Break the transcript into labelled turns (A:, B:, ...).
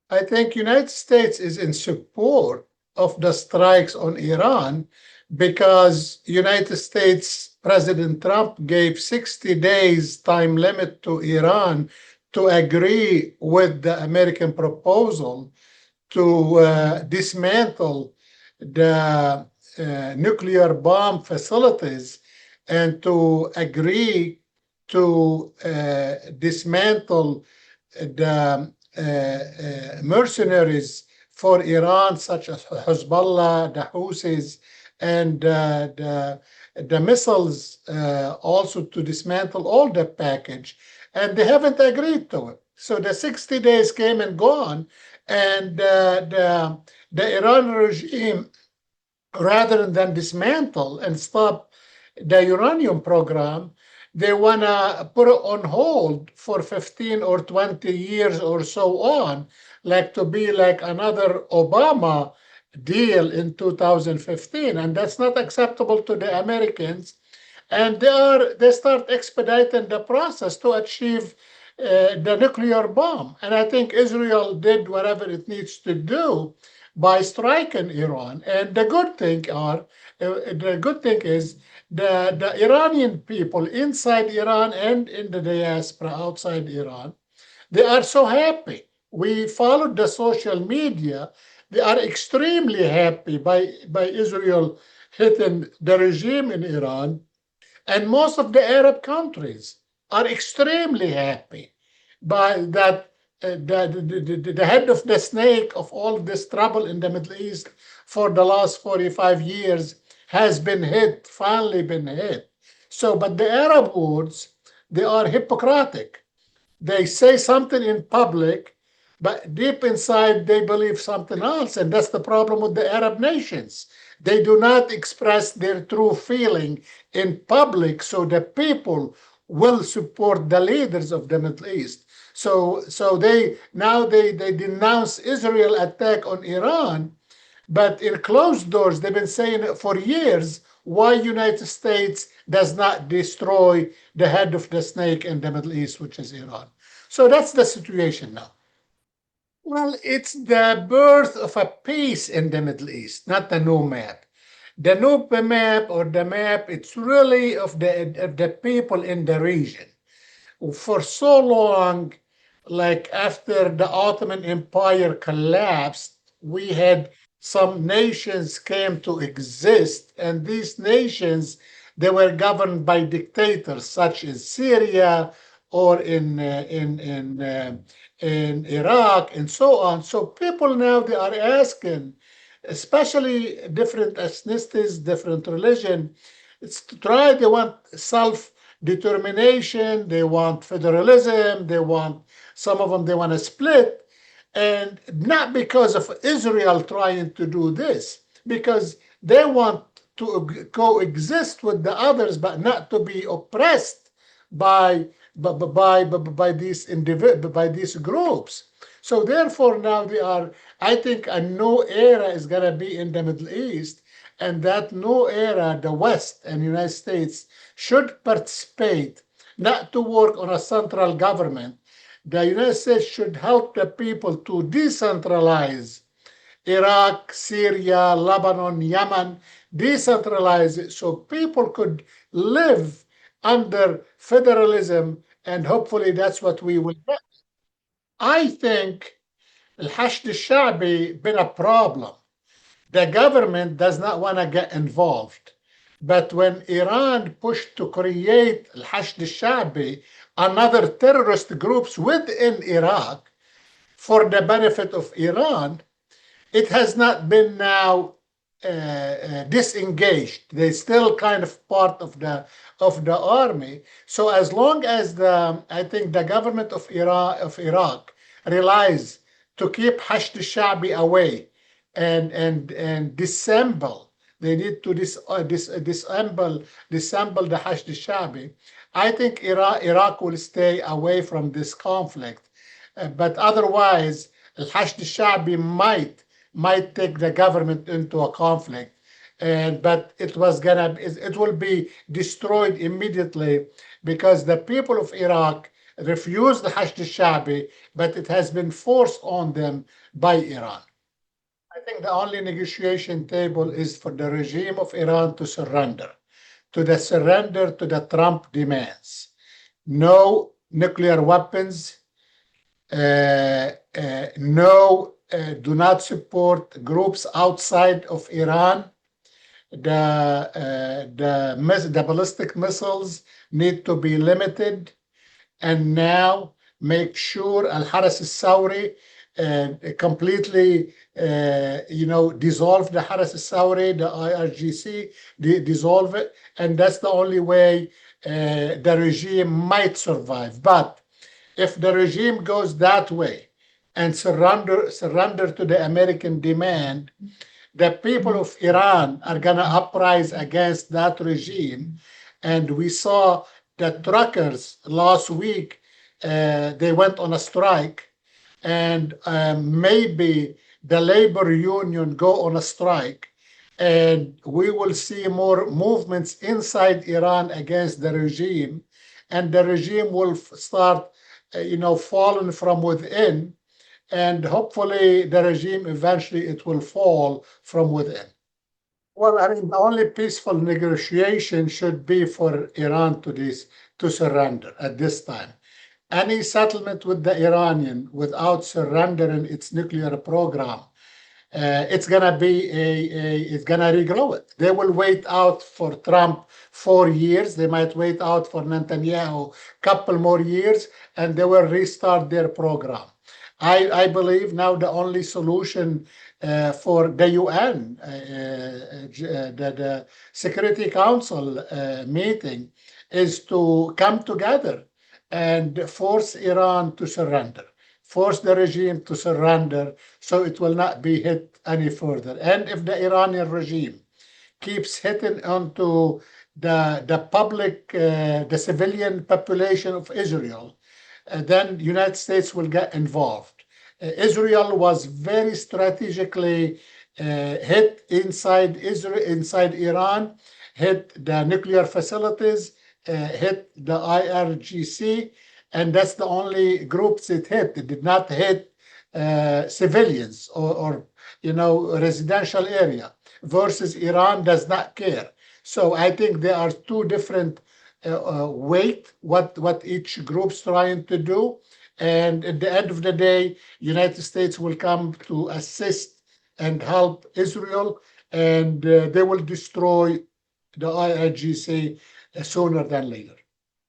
A: I think United States is in support of the strikes on Iran because United States President Trump gave 60 days time limit to Iran to agree with the American proposal to dismantle the nuclear bomb facilities and to agree to dismantle the mercenaries for Iran, such as Hezbollah, the Houthis, and the missiles, also to dismantle all the package. And they haven't agreed to it. So the 60 days came and gone, and the Iran regime, rather than dismantle and stop the uranium program, they want to put it on hold for 15 or 20 years or so on, like to be like another Obama deal in 2015. And that's not acceptable to the Americans. And they start expediting the process to achieve the nuclear bomb. And I think Israel did whatever it needs to do by striking Iran. And the good thing is the Iranian people inside Iran and in the diaspora outside Iran, they are so happy. We followed the social media. They are extremely happy by Israel hitting the regime in Iran. And most of the Arab countries are extremely happy by that. The head of the snake of all this trouble in the Middle East for the last 45 years has been hit, finally been hit. So, but the Arab words, they are hypocritic. They say something in public, but deep inside they believe something else. And that's the problem with the Arab nations. They do not express their true feeling in public, so the people will support the leaders of the Middle East. So they denounce Israel attack on Iran, but in closed doors, they've been saying it for years why United States does not destroy the head of the snake in the Middle East, which is Iran. So that's the situation now. Well, it's the birth of a peace in the Middle East, not a new map. The new map or the map, it's really of the people in the region. For so long, like after the Ottoman Empire collapsed, we had some nations came to exist, and these nations, they were governed by dictators such as Syria or in Iraq and so on. So people now they are asking, especially different ethnicities, different religion, it's to try. They want self determination, they want federalism, they want some of them they want to split, and not because of Israel trying to do this, because they want to coexist with the others, but not to be oppressed by by these by these groups. So therefore now they are. I think a new era is gonna be in the Middle East, and that new era, the West and United States should participate, not to work on a central government. The United States should help the people to decentralize Iraq, Syria, Lebanon, Yemen, decentralize it so people could live under federalism, and hopefully that's what we will get. I think الحشد الشعبي been a problem. The government does not want to get involved. But when Iran pushed to create الحشد الشعبي, another terrorist groups within Iraq for the benefit of Iran, it has not been now disengaged. They still kind of part of the army. So as long as I think the government of Iraq relies to keep Hashd al-Shabi away and dissemble. They need to dissemble the Hashd al-Shabi. I think Iraq will stay away from this conflict. But otherwise, Al-Hashd al-Shabi might take the government into a conflict, but it will be destroyed immediately because the people of Iraq refused the Hashd al-Sha'bi, but it has been forced on them by Iran. I think the only negotiation table is for the regime of Iran to surrender to the Trump demands. No nuclear weapons, do not support groups outside of Iran. The ballistic missiles need to be limited, and now make sure Al-Haras al-Sawri completely, dissolve the Haras al-Sawri, the IRGC, dissolve it, and that's the only way the regime might survive. But if the regime goes that way and surrender to the American demand, the people of Iran are going to uprise against that regime. And we saw the truckers last week, they went on a strike, and maybe the labor union go on a strike, and we will see more movements inside Iran against the regime, and the regime will start, falling from within, and hopefully the regime eventually it will fall from within. Well, I mean, the only peaceful negotiation should be for Iran to surrender at this time. Any settlement with the Iranian without surrendering its nuclear program, it's gonna be it's gonna regrow it. They will wait out for Trump 4 years. They might wait out for Netanyahu couple more years, and they will restart their program. I believe now the only solution for the UN, the Security Council meeting, is to come together and force Iran to surrender, force the regime to surrender so it will not be hit any further. And if the Iranian regime keeps hitting onto the public, the civilian population of Israel, then the United States will get involved. Israel was very strategically hit inside Israel, inside Iran, hit the nuclear facilities, hit the IRGC, and that's the only groups it hit. It did not hit civilians or residential area. Versus Iran does not care. So I think there are two different weight what each group's trying to do, and at the end of the day, United States will come to assist and help Israel, and they will destroy the IRGC sooner than later.